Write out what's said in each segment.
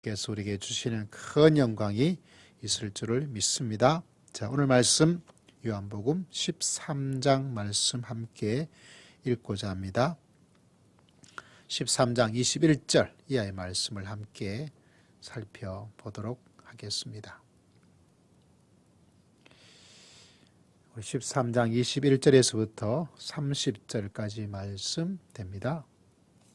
께서 우리에게 주시는 큰 영광이 있을 줄을 믿습니다. 자, 오늘 말씀 요한복음 13장 말씀 함께 읽고자 합니다. 13장 21절 이하의 말씀을 함께 살펴보도록 하겠습니다. 13장 21절에서부터 30절까지 말씀 됩니다.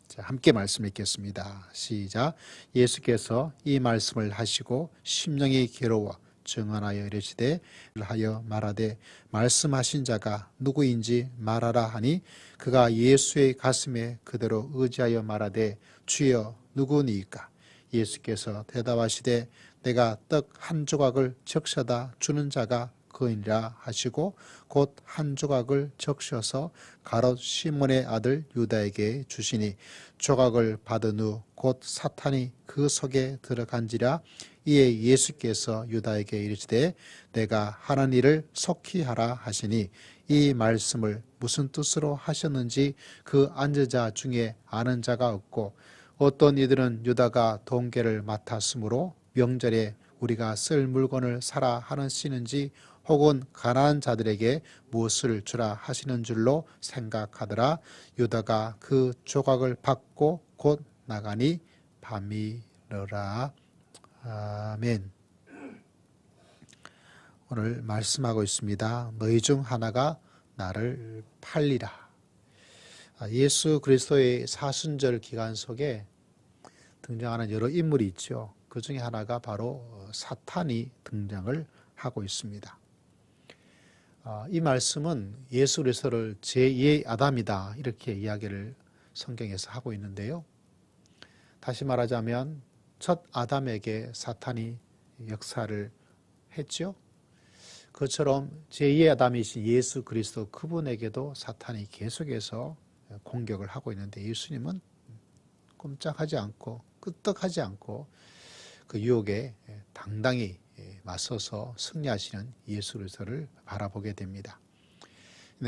자, 함께 말씀 읽겠습니다. 시작. 예수께서 이 말씀을 하시고 심령이 괴로워 증언하여 이르시되 하여 말하되 말씀하신 자가 누구인지 말하라 하니 그가 예수의 가슴에 그대로 의지하여 말하되 주여 누구니이까? 예수께서 대답하시되 내가 떡 한 조각을 적셔다 주는 자가 그이니라 하시고 곧 한 조각을 적셔서 가롯 시몬의 아들 유다에게 주시니 조각을 받은 후 곧 사탄이 그 속에 들어간지라. 이에 예수께서 유다에게 이르시되 내가 하는 일을 속히 하라 하시니 이 말씀을 무슨 뜻으로 하셨는지 그 앉은 자 중에 아는 자가 없고 어떤 이들은 유다가 동계를 맡았으므로 명절에 우리가 쓸 물건을 사라 하시는지 혹은 가난한 자들에게 무엇을 주라 하시는 줄로 생각하더라. 유다가 그 조각을 받고 곧 나가니 밤이러라. 아멘. 오늘 말씀하고 있습니다. 너희 중 하나가 나를 팔리라. 예수 그리스도의 사순절 기간 속에 등장하는 여러 인물이 있죠. 그 중에 하나가 바로 사탄이 등장을 하고 있습니다. 이 말씀은 예수 그리스도를 제2의 아담이다 이렇게 이야기를 성경에서 하고 있는데요. 다시 말하자면 첫 아담에게 사탄이 역사를 했죠. 그처럼 제2의 아담이신 예수 그리스도 그분에게도 사탄이 계속해서 공격을 하고 있는데 예수님은 꼼짝하지 않고 끄떡하지 않고 그 유혹에 당당히 맞서서 승리하시는 예수 그리스도를 바라보게 됩니다.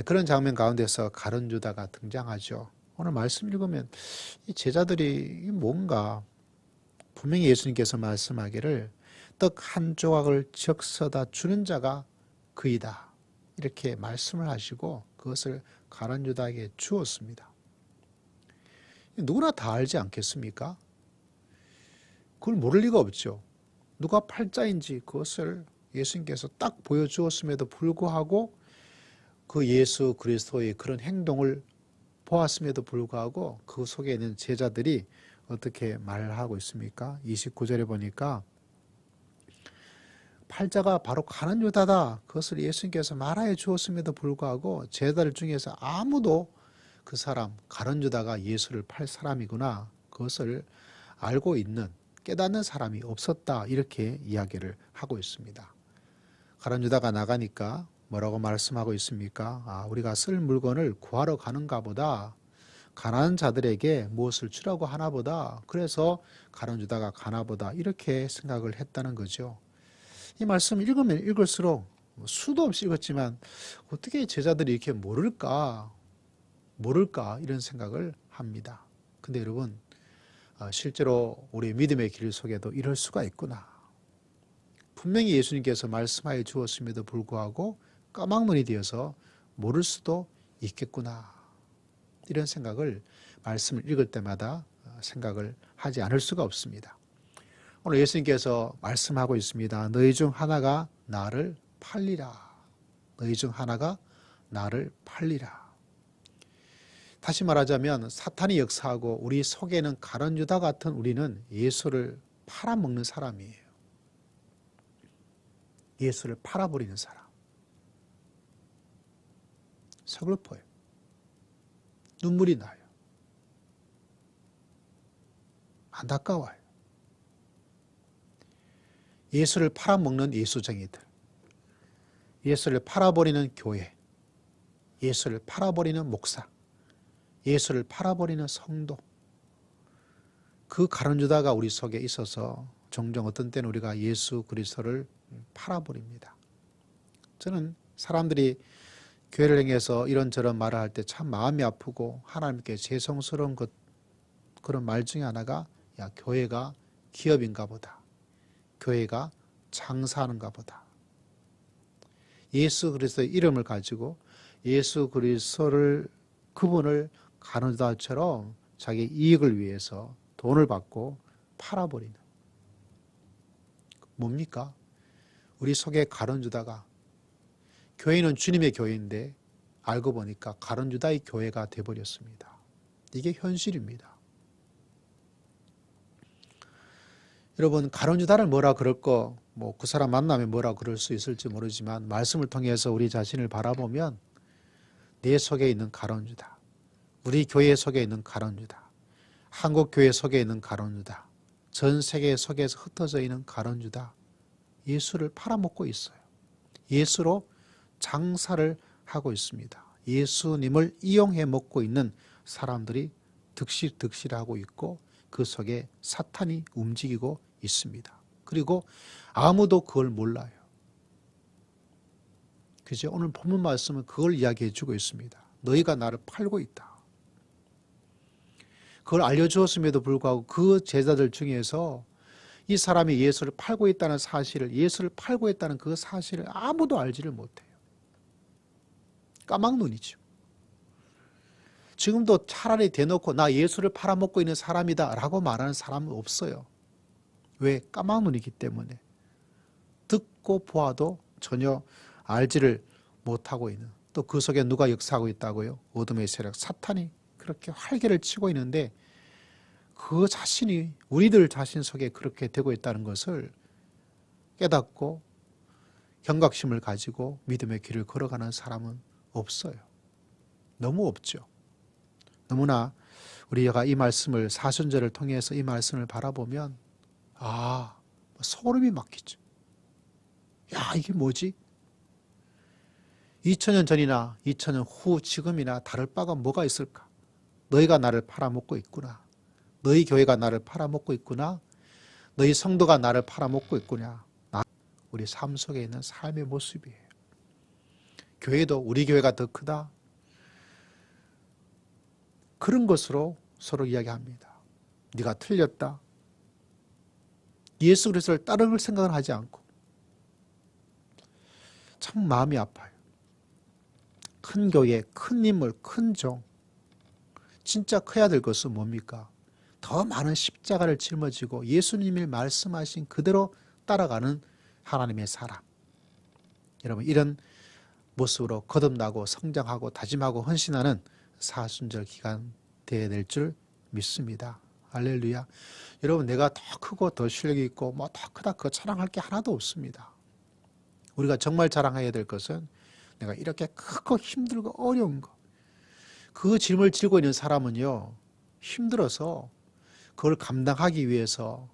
그런 장면 가운데서 가룟 유다가 등장하죠. 오늘 말씀 읽으면 이 제자들이 뭔가 분명히 예수님께서 말씀하기를 떡 한 조각을 적셔다 주는 자가 그이다 이렇게 말씀을 하시고 그것을 가룟 유다에게 주었습니다. 누구나 다 알지 않겠습니까? 그걸 모를 리가 없죠. 누가 팔자인지 그것을 예수님께서 딱 보여주었음에도 불구하고 그 예수 그리스도의 그런 행동을 보았음에도 불구하고 그 속에 있는 제자들이 어떻게 말하고 있습니까? 29절에 보니까 팔자가 바로 가룟 유다다. 그것을 예수님께서 말하여 주었음에도 불구하고 제자들 중에서 아무도 그 사람 가룟 유다가 예수를 팔 사람이구나. 그것을 알고 있는 깨닫는 사람이 없었다. 이렇게 이야기를 하고 있습니다. 가룟 유다가 나가니까 뭐라고 말씀하고 있습니까? 우리가 쓸 물건을 구하러 가는가 보다. 가난한 자들에게 무엇을 주라고 하나 보다. 그래서 가룟 유다가 가나 보다. 이렇게 생각을 했다는 거죠. 이 말씀 읽으면 읽을수록 수도 없이 읽었지만 어떻게 제자들이 이렇게 모를까 이런 생각을 합니다. 근데 여러분 실제로 우리 믿음의 길 속에도 이럴 수가 있구나. 분명히 예수님께서 말씀하여 주었음에도 불구하고 까막눈이 되어서 모를 수도 있겠구나. 이런 생각을 말씀을 읽을 때마다 생각을 하지 않을 수가 없습니다. 오늘 예수님께서 말씀하고 있습니다. 너희 중 하나가 나를 팔리라. 너희 중 하나가 나를 팔리라. 다시 말하자면 사탄이 역사하고 우리 속에는 가룟 유다 같은 우리는 예수를 팔아먹는 사람이에요. 예수를 팔아버리는 사람. 서글퍼요. 눈물이 나요. 안타까워요. 예수를 팔아먹는 예수쟁이들, 예수를 팔아버리는 교회, 예수를 팔아버리는 목사, 예수를 팔아버리는 성도, 그 가룟 유다가 우리 속에 있어서 종종 어떤 때는 우리가 예수 그리스도를 팔아버립니다. 저는 사람들이 교회를 향해서 이런저런 말을 할 때 참 마음이 아프고 하나님께 죄송스러운 그런 말 중에 하나가 야 교회가 기업인가 보다. 교회가 장사하는가 보다. 예수 그리스도의 이름을 가지고 예수 그리스도를 그분을 가누다처럼 자기 이익을 위해서 돈을 받고 팔아버리는. 뭡니까? 우리 속에 가론유다가 교회는 주님의 교회인데 알고 보니까 가론유다의 교회가 되어버렸습니다. 이게 현실입니다. 여러분 가론유다를 뭐라 그럴 거 뭐 그 사람 만나면 뭐라 그럴 수 있을지 모르지만 말씀을 통해서 우리 자신을 바라보면 내 속에 있는 가론유다, 우리 교회 속에 있는 가론유다, 한국교회 속에 있는 가론유다, 전 세계 속에서 흩어져 있는 가론유다, 예수를 팔아먹고 있어요. 예수로 장사를 하고 있습니다. 예수님을 이용해 먹고 있는 사람들이 득실득실하고 있고 그 속에 사탄이 움직이고 있습니다. 그리고 아무도 그걸 몰라요. 그죠? 오늘 본문 말씀은 그걸 이야기해 주고 있습니다. 너희가 나를 팔고 있다. 그걸 알려주었음에도 불구하고 그 제자들 중에서 이 사람이 예수를 팔고 있다는 사실을, 예수를 팔고 있다는 그 사실을 아무도 알지를 못해요. 까막눈이죠. 지금도 차라리 대놓고 나 예수를 팔아먹고 있는 사람이다 라고 말하는 사람은 없어요. 왜? 까막눈이기 때문에. 듣고 보아도 전혀 알지를 못하고 있는, 또 그 속에 누가 역사하고 있다고요? 어둠의 세력 사탄이 그렇게 활개를 치고 있는데 그 자신이 우리들 자신 속에 그렇게 되고 있다는 것을 깨닫고 경각심을 가지고 믿음의 길을 걸어가는 사람은 없어요. 너무 없죠. 너무나 우리가 이 말씀을 사순절을 통해서 이 말씀을 바라보면 소름이 막히죠. 야, 이게 뭐지? 2000년 전이나 2000년 후 지금이나 다를 바가 뭐가 있을까? 너희가 나를 팔아먹고 있구나. 너희 교회가 나를 팔아먹고 있구나. 너희 성도가 나를 팔아먹고 있구나. 우리 삶 속에 있는 삶의 모습이에요. 교회도 우리 교회가 더 크다. 그런 것으로 서로 이야기합니다. 네가 틀렸다. 예수 그리스도를 따를 생각을 하지 않고 참 마음이 아파요. 큰 교회, 큰 인물, 큰 종. 진짜 커야 될 것은 뭡니까? 더 많은 십자가를 짊어지고 예수님이 말씀하신 그대로 따라가는 하나님의 사람. 여러분 이런 모습으로 거듭나고 성장하고 다짐하고 헌신하는 사순절 기간 되어야 될 줄 믿습니다. 할렐루야. 여러분 내가 더 크고 더 실력이 있고 뭐 더 크다 그거 자랑할 게 하나도 없습니다. 우리가 정말 자랑해야 될 것은 내가 이렇게 크고 힘들고 어려운 거, 그 짐을 지고 있는 사람은요 힘들어서 그걸 감당하기 위해서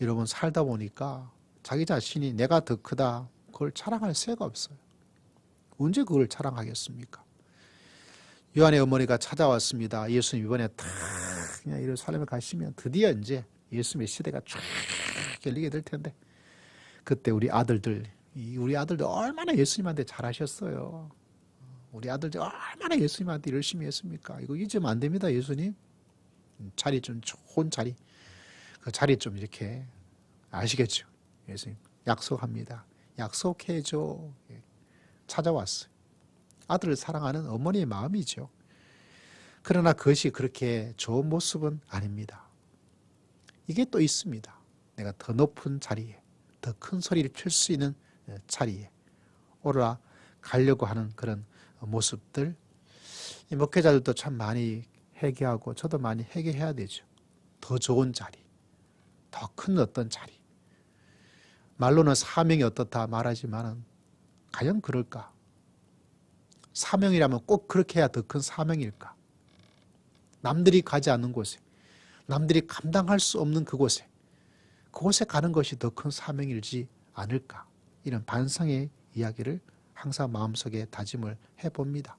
여러분 살다 보니까 자기 자신이 내가 더 크다 그걸 자랑할 새가 없어요. 언제 그걸 자랑하겠습니까? 요한의 어머니가 찾아왔습니다. 예수님 이번에 탁 그냥 예루살렘에 가시면 드디어 이제 예수님의 시대가 쫙 열리게 될 텐데 그때 우리 아들들 얼마나 예수님한테 잘하셨어요. 우리 아들들 얼마나 예수님한테 열심히 했습니까? 이거 잊으면 안 됩니다. 예수님 자리 좀 좋은 자리, 그 자리 좀 이렇게 아시겠죠? 예수님 약속합니다. 약속해줘. 찾아왔어요. 아들을 사랑하는 어머니의 마음이죠. 그러나 그것이 그렇게 좋은 모습은 아닙니다. 이게 또 있습니다. 내가 더 높은 자리에, 더 큰 소리를 칠 수 있는 자리에 올라가려고 하는 그런 모습들, 이 목회자들도 참 많이 회개하고 저도 많이 회개해야 되죠. 더 좋은 자리, 더 큰 어떤 자리. 말로는 사명이 어떻다 말하지만은 과연 그럴까? 사명이라면 꼭 그렇게 해야 더 큰 사명일까? 남들이 가지 않는 곳에, 남들이 감당할 수 없는 그곳에 가는 것이 더 큰 사명이지 않을까? 이런 반성의 이야기를 항상 마음속에 다짐을 해봅니다.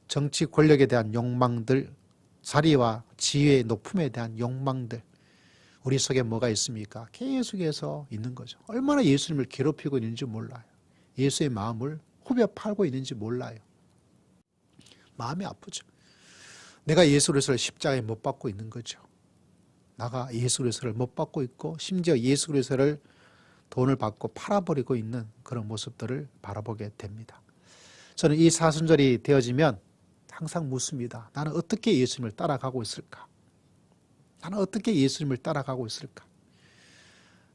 정치 권력에 대한 욕망들, 자리와 지위의 높음에 대한 욕망들, 우리 속에 뭐가 있습니까? 계속해서 있는 거죠. 얼마나 예수님을 괴롭히고 있는지 몰라요. 예수의 마음을 후벼 팔고 있는지 몰라요. 마음이 아프죠. 내가 예수 그리스도를 십자가에 못 박고 있는 거죠. 나가 예수 그리스도를 못 받고 있고 심지어 예수 그리스도를 돈을 받고 팔아버리고 있는 그런 모습들을 바라보게 됩니다. 저는 이 사순절이 되어지면 항상 묻습니다. 나는 어떻게 예수님을 따라가고 있을까? 나는 어떻게 예수님을 따라가고 있을까?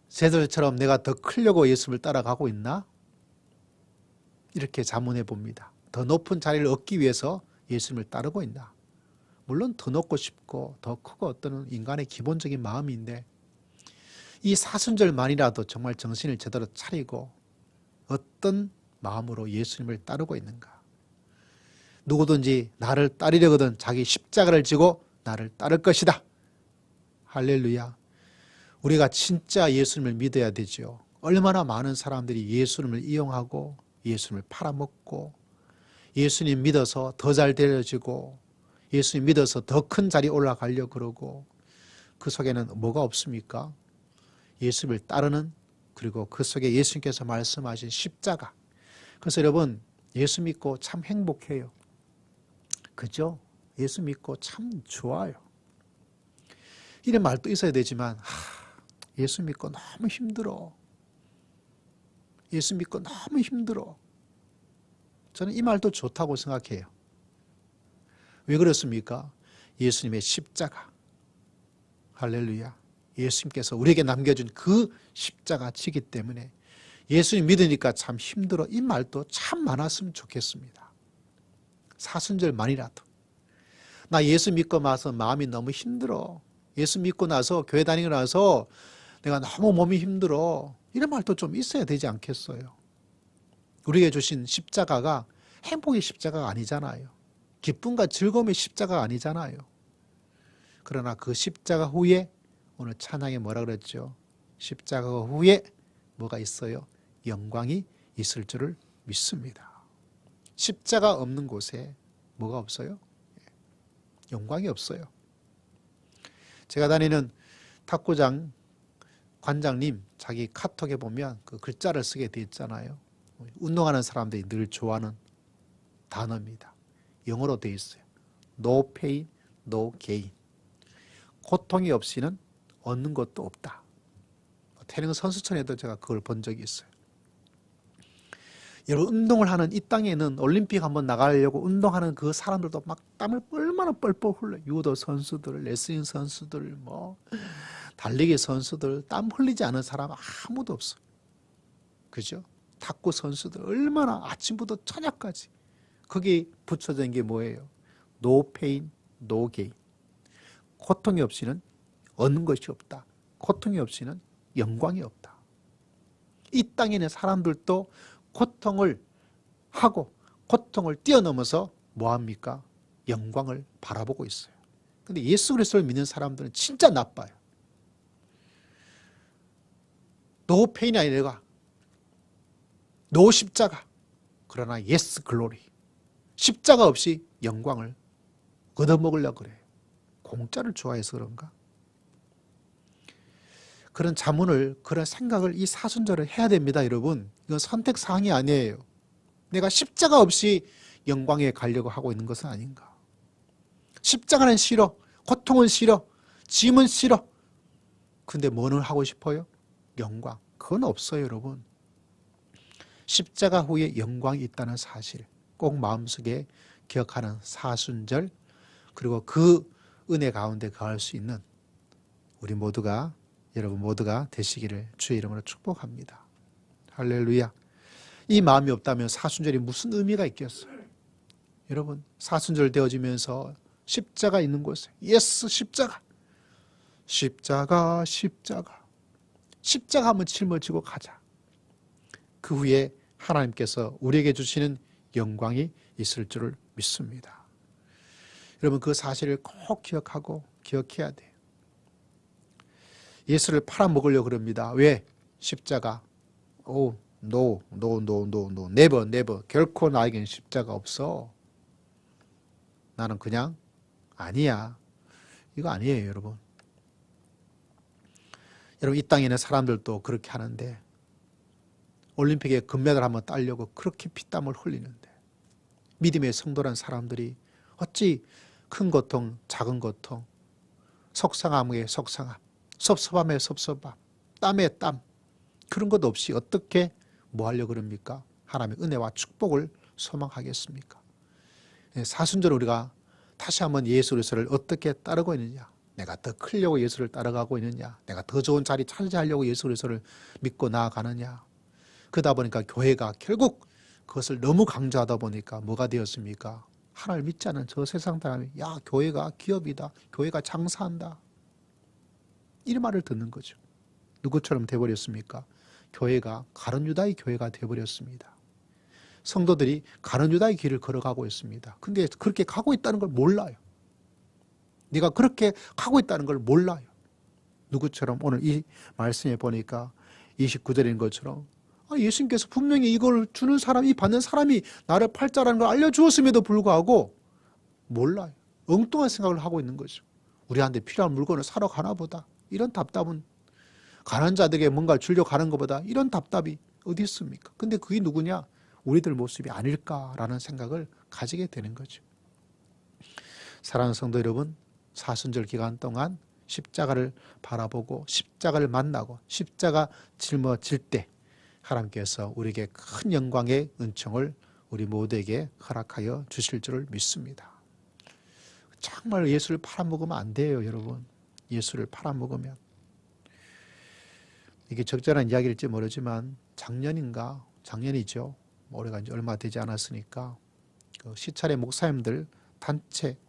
제자들처럼 내가 더 크려고 예수님을 따라가고 있나? 이렇게 자문해 봅니다. 더 높은 자리를 얻기 위해서 예수님을 따르고 있나? 물론 더 높고 싶고 더 크고 어떤 인간의 기본적인 마음인데 이 사순절만이라도 정말 정신을 제대로 차리고 어떤 마음으로 예수님을 따르고 있는가? 누구든지 나를 따르려거든 자기 십자가를 지고 나를 따를 것이다. 할렐루야. 우리가 진짜 예수님을 믿어야 되죠. 얼마나 많은 사람들이 예수님을 이용하고 예수님을 팔아먹고 예수님 믿어서 더 잘 되어지고 예수님 믿어서 더 큰 자리에 올라가려고 그러고 그 속에는 뭐가 없습니까? 예수님을 따르는 그리고 그 속에 예수님께서 말씀하신 십자가. 그래서 여러분 예수 믿고 참 행복해요. 그죠? 예수 믿고 참 좋아요. 이런 말도 있어야 되지만 예수 믿고 너무 힘들어. 예수 믿고 너무 힘들어. 저는 이 말도 좋다고 생각해요. 왜 그렇습니까? 예수님의 십자가. 할렐루야. 예수님께서 우리에게 남겨준 그 십자가 지기 때문에 예수님 믿으니까 참 힘들어. 이 말도 참 많았으면 좋겠습니다. 사순절만이라도. 나 예수 믿고 나서 마음이 너무 힘들어. 예수 믿고 나서 교회 다니고 나서 내가 너무 몸이 힘들어. 이런 말도 좀 있어야 되지 않겠어요? 우리에게 주신 십자가가 행복의 십자가가 아니잖아요. 기쁨과 즐거움의 십자가가 아니잖아요. 그러나 그 십자가 후에 오늘 찬양에 뭐라 그랬죠? 십자가 후에 뭐가 있어요? 영광이 있을 줄을 믿습니다. 십자가 없는 곳에 뭐가 없어요? 영광이 없어요. 제가 다니는 탁구장 관장님 자기 카톡에 보면 그 글자를 쓰게 돼 있잖아요. 운동하는 사람들이 늘 좋아하는 단어입니다. 영어로 돼 있어요. No pain, no gain. 고통이 없이는 얻는 것도 없다. 태릉 선수촌에도 제가 그걸 본 적이 있어요. 여러분 운동을 하는 이 땅에는 올림픽 한번 나가려고 운동하는 그 사람들도 막 땀을 얼마나 뻘뻘 흘려요. 유도 선수들, 레슬링 선수들, 뭐 달리기 선수들 땀 흘리지 않은 사람 아무도 없어. 그죠? 탁구 선수들 얼마나 아침부터 저녁까지 거기 붙여진 게 뭐예요? No pain, no gain. 고통이 없이는 얻는 것이 없다. 고통이 없이는 영광이 없다. 이 땅에 있는 사람들도 고통을 하고 고통을 뛰어넘어서 뭐합니까? 영광을 바라보고 있어요. 근데 예수 그리스도를 믿는 사람들은 진짜 나빠요. 노 페인이 아니라 노 십자가. 그러나 예스 글로리. 십자가 없이 영광을 얻어먹으려고 그래요. 공짜를 좋아해서 그런가? 그런 자문을, 그런 생각을 이 사순절을 해야 됩니다, 여러분. 이건 선택사항이 아니에요. 내가 십자가 없이 영광에 가려고 하고 있는 것은 아닌가. 십자가는 싫어. 고통은 싫어. 짐은 싫어. 근데 뭐를 하고 싶어요? 영광. 그건 없어요, 여러분. 십자가 후에 영광이 있다는 사실 꼭 마음속에 기억하는 사순절, 그리고 그 은혜 가운데 거할 수 있는 우리 모두가, 여러분 모두가 되시기를 주의 이름으로 축복합니다. 할렐루야. 이 마음이 없다면 사순절이 무슨 의미가 있겠어요? 여러분 사순절 되어지면서 십자가 있는 곳에 예스 십자가, 십자가, 십자가, 십자가 한번 짊어지고 가자. 그 후에 하나님께서 우리에게 주시는 영광이 있을 줄을 믿습니다. 여러분 그 사실을 꼭 기억하고 기억해야 돼요. 예수를 팔아먹으려고 그럽니다. 왜? 십자가. 오, no, no, no, no, no, never, never. 결코 나에겐 십자가 없어. 나는 그냥 아니야. 이거 아니에요, 여러분. 여러분 이 땅에 있는 사람들도 그렇게 하는데 올림픽에 금메달 한번 따려고 그렇게 피땀을 흘리는데 믿음의 성도란 사람들이 어찌 큰 고통, 작은 고통, 속상함에 속상함, 섭섭함에 섭섭함, 땀에 땀, 그런 것 없이 어떻게 뭐 하려고 그럽니까? 하나님의 은혜와 축복을 소망하겠습니까? 사순절 우리가 다시 한번 예수 그리스도를 어떻게 따르고 있느냐? 내가 더 크려고 예수를 따라가고 있느냐? 내가 더 좋은 자리 차지하려고 예수 그리스도를 믿고 나아가느냐? 그러다 보니까 교회가 결국 그것을 너무 강조하다 보니까 뭐가 되었습니까? 하나님을 믿지 않은 저 세상 사람이 야, 교회가 기업이다. 교회가 장사한다. 이 말을 듣는 거죠. 누구처럼 돼버렸습니까? 교회가 가룟 유다의 교회가 돼버렸습니다. 성도들이 가룟 유다의 길을 걸어가고 있습니다. 근데 그렇게 가고 있다는 걸 몰라요. 네가 그렇게 가고 있다는 걸 몰라요. 누구처럼 오늘 이 말씀에 보니까 29절인 것처럼 예수님께서 분명히 이걸 주는 사람이 받는 사람이 나를 팔자라는 걸 알려주었음에도 불구하고 몰라요. 엉뚱한 생각을 하고 있는 거죠. 우리한테 필요한 물건을 사러 가나 보다. 이런 답답은 가난한 자들에게 뭔가를 주려고 하는 것보다 이런 답답이 어디 있습니까? 근데 그게 누구냐? 우리들 모습이 아닐까라는 생각을 가지게 되는 거죠. 사랑하는 성도 여러분, 사순절 기간 동안 십자가를 바라보고 십자가를 만나고 십자가 짊어질 때 하나님께서 우리에게 큰 영광의 은총을 우리 모두에게 허락하여 주실 줄을 믿습니다. 정말 예수를 팔아먹으면 안 돼요, 여러분. 예수를 팔아먹으면. 이게 적절한 이야기일지 모르지만 작년이죠. 올해가 이제 얼마 되지 않았으니까 그 시찰의 목사님들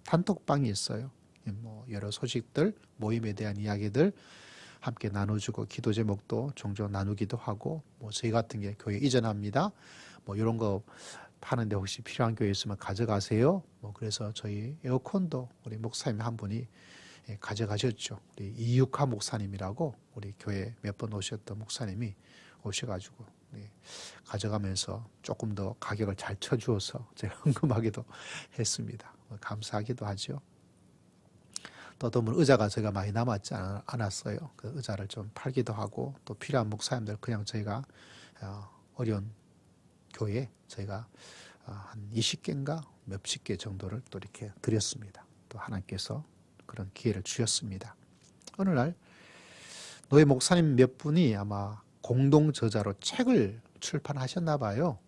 단톡방이 있어요. 뭐 여러 소식들, 모임에 대한 이야기들 함께 나눠주고 기도 제목도 종종 나누기도 하고 뭐 저희 같은 게 교회 이전합니다. 뭐 이런 거 파는데 혹시 필요한 교회 있으면 가져가세요. 뭐 그래서 저희 에어컨도 우리 목사님 한 분이 가져가셨죠. 우리 이육하 목사님이라고 우리 교회 몇 번 오셨던 목사님이 오셔가지고 가져가면서 조금 더 가격을 잘 쳐주어서 제가 헌금하기도 했습니다. 감사하기도 하죠. 또 드문 의자가 제가 많이 남았지 않았어요. 그 의자를 좀 팔기도 하고 또 필요한 목사님들 그냥 저희가 어려운 교회에 저희가 한 20개인가 몇십 개 정도를 또 이렇게 드렸습니다. 또 하나님께서 그런 기회를 주셨습니다. 어느 날 노예 목사님 몇 분이 아마 공동 저자로 책을 출판하셨나 봐요.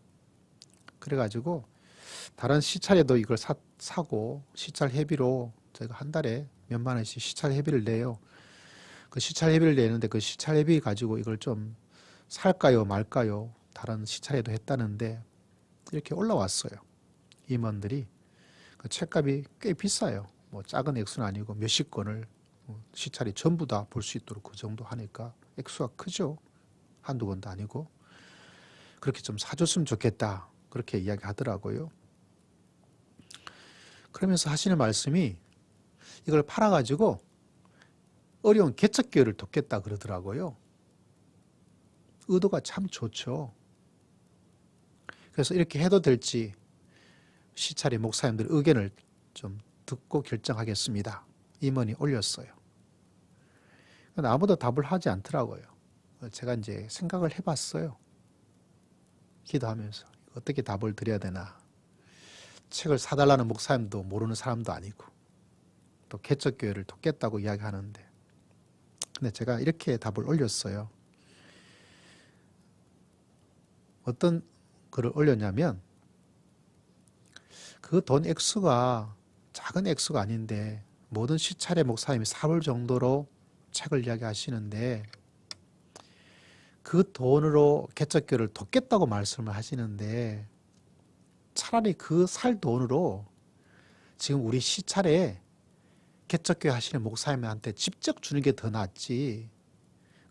그래가지고 다른 시찰에도 이걸 사고 시찰 회비로 저희가 한 달에 몇만 원씩 시찰 회비를 내요. 그 시찰 회비를 내는데 그 시찰 회비 가지고 이걸 좀 살까요 말까요? 다른 시찰에도 했다는데 이렇게 올라왔어요. 임원들이 그 책값이 꽤 비싸요. 뭐 작은 액수는 아니고 몇십 권을 시찰이 전부 다 볼 수 있도록 그 정도 하니까 액수가 크죠. 한두 권도 아니고. 그렇게 좀 사줬으면 좋겠다. 그렇게 이야기하더라고요. 그러면서 하시는 말씀이 이걸 팔아가지고 어려운 개척교회를 돕겠다 그러더라고요. 의도가 참 좋죠. 그래서 이렇게 해도 될지 시찰의 목사님들 의견을 좀 듣고 결정하겠습니다. 임원이 올렸어요. 아무도 답을 하지 않더라고요. 제가 이제 생각을 해봤어요. 기도하면서 어떻게 답을 드려야 되나. 책을 사달라는 목사님도 모르는 사람도 아니고 또 개척교회를 돕겠다고 이야기하는데 근데 제가 이렇게 답을 올렸어요. 어떤 글을 올렸냐면 그 돈 액수가 작은 액수가 아닌데 모든 시찰의 목사님이 사볼 정도로 책을 이야기하시는데 그 돈으로 개척교회를 돕겠다고 말씀을 하시는데 차라리 그 살 돈으로 지금 우리 시찰에 개척교회 하시는 목사님한테 직접 주는 게 더 낫지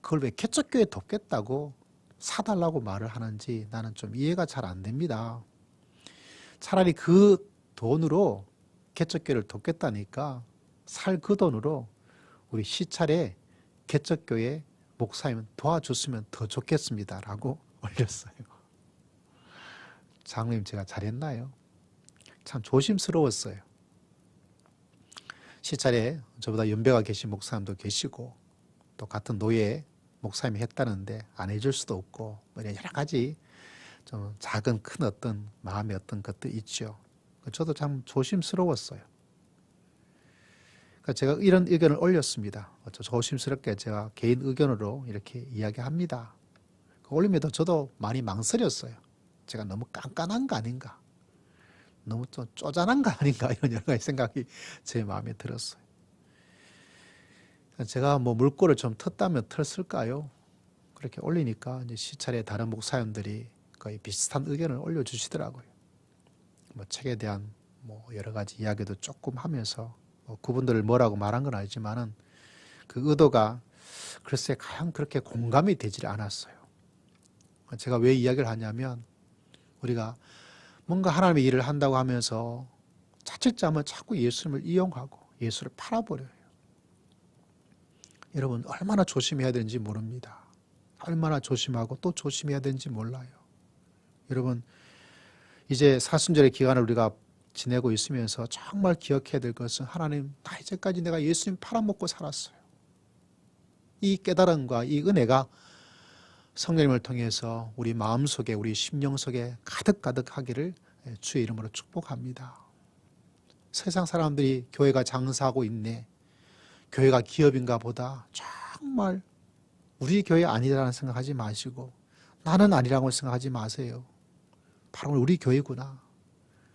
그걸 왜 개척교회 돕겠다고 사달라고 말을 하는지 나는 좀 이해가 잘 안 됩니다. 차라리 그 돈으로 개척교회를 돕겠다니까 살 그 돈으로 우리 시찰에 개척교회 목사님 도와줬으면 더 좋겠습니다. 라고 올렸어요. 장로님 제가 잘했나요? 참 조심스러웠어요. 시찰에 저보다 연배가 계신 목사님도 계시고 또 같은 노예 목사님이 했다는데 안 해줄 수도 없고 여러 가지 좀 작은 큰 어떤 마음의 어떤 것도 있죠. 저도 참 조심스러웠어요. 그러니까 제가 이런 의견을 올렸습니다. 조심스럽게 제가 개인 의견으로 이렇게 이야기합니다. 올리면서 저도 많이 망설였어요. 제가 너무 깐깐한 거 아닌가, 너무 좀 쪼잔한 거 아닌가, 이런 여러 가지 생각이 제 마음에 들었어요. 제가 뭐 물꼬를 좀 텄다면 텄을까요? 그렇게 올리니까 이제 시찰의 다른 목사님들이 거의 비슷한 의견을 올려주시더라고요. 뭐 책에 대한 뭐 여러 가지 이야기도 조금 하면서 뭐 그분들을 뭐라고 말한 건 아니지만은 그 의도가 글쎄 과연 그렇게 공감이 되질 않았어요. 제가 왜 이야기를 하냐면 우리가 뭔가 하나님의 일을 한다고 하면서 자칫하면 자꾸 예수님을 이용하고 예수를 팔아버려요. 여러분 얼마나 조심해야 되는지 모릅니다. 얼마나 조심하고 또 조심해야 되는지 몰라요. 여러분 이제 사순절의 기간을 우리가 지내고 있으면서 정말 기억해야 될 것은 하나님, 나 이제까지 내가 예수님 팔아먹고 살았어요. 이 깨달음과 이 은혜가 성령님을 통해서 우리 마음속에 우리 심령 속에 가득가득하기를 주의 이름으로 축복합니다. 세상 사람들이 교회가 장사하고 있네, 교회가 기업인가 보다, 정말 우리 교회 아니라는 생각하지 마시고 나는 아니라고 생각하지 마세요. 바로 우리 교회구나,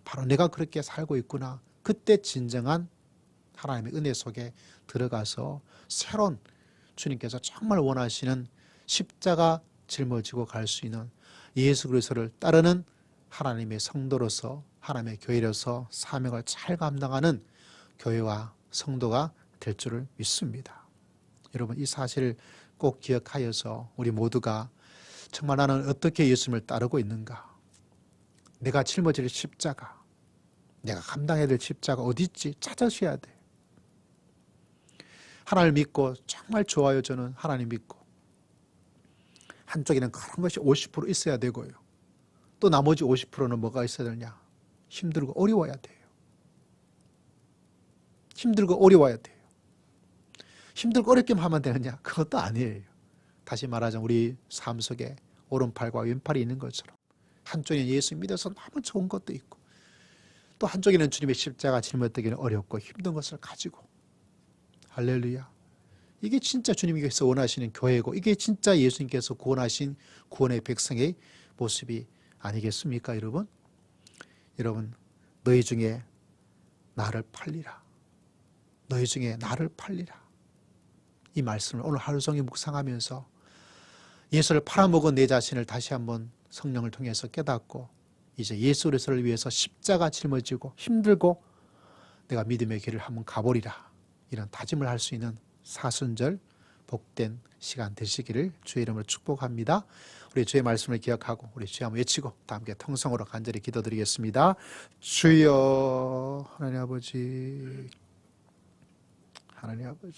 바로 내가 그렇게 살고 있구나. 그때 진정한 하나님의 은혜 속에 들어가서 새로운 주님께서 정말 원하시는 십자가 짊어지고 갈 수 있는 예수 그리스도를 따르는 하나님의 성도로서, 하나님의 교회로서 사명을 잘 감당하는 교회와 성도가 될 줄을 믿습니다. 여러분 이 사실을 꼭 기억하여서 우리 모두가 정말 나는 어떻게 예수님을 따르고 있는가, 내가 짊어질 십자가, 내가 감당해야 될 십자가 어디 있지 찾으셔야 돼요. 하나님을 믿고 정말 좋아요. 저는 하나님 믿고 한쪽에는 그런 것이 50% 있어야 되고요. 또 나머지 50%는 뭐가 있어야 되냐? 힘들고 어려워야 돼요. 힘들고 어려워야 돼요. 힘들고 어렵게만 하면 되느냐? 그것도 아니에요. 다시 말하자면 우리 삶 속에 오른팔과 왼팔이 있는 것처럼 한쪽에는 예수 믿어서 너무 좋은 것도 있고 또 한쪽에는 주님의 십자가 짊어지기는 어렵고 힘든 것을 가지고, 할렐루야. 이게 진짜 주님께서 원하시는 교회고 이게 진짜 예수님께서 구원하신 구원의 백성의 모습이 아니겠습니까, 여러분? 여러분, 너희 중에 나를 팔리라. 너희 중에 나를 팔리라. 이 말씀을 오늘 하루 종일 묵상하면서 예수를 팔아먹은 내 자신을 다시 한번 성령을 통해서 깨닫고 이제 예수 그리스도를 위해서 십자가 짊어지고 힘들고 내가 믿음의 길을 한번 가보리라, 이런 다짐을 할 수 있는 사순절 복된 시간 되시기를 주의 이름으로 축복합니다. 우리 주의 말씀을 기억하고 우리 주여 한번 외치고 다 함께 통성으로 간절히 기도드리겠습니다. 주여, 하나님 아버지, 하나님 아버지,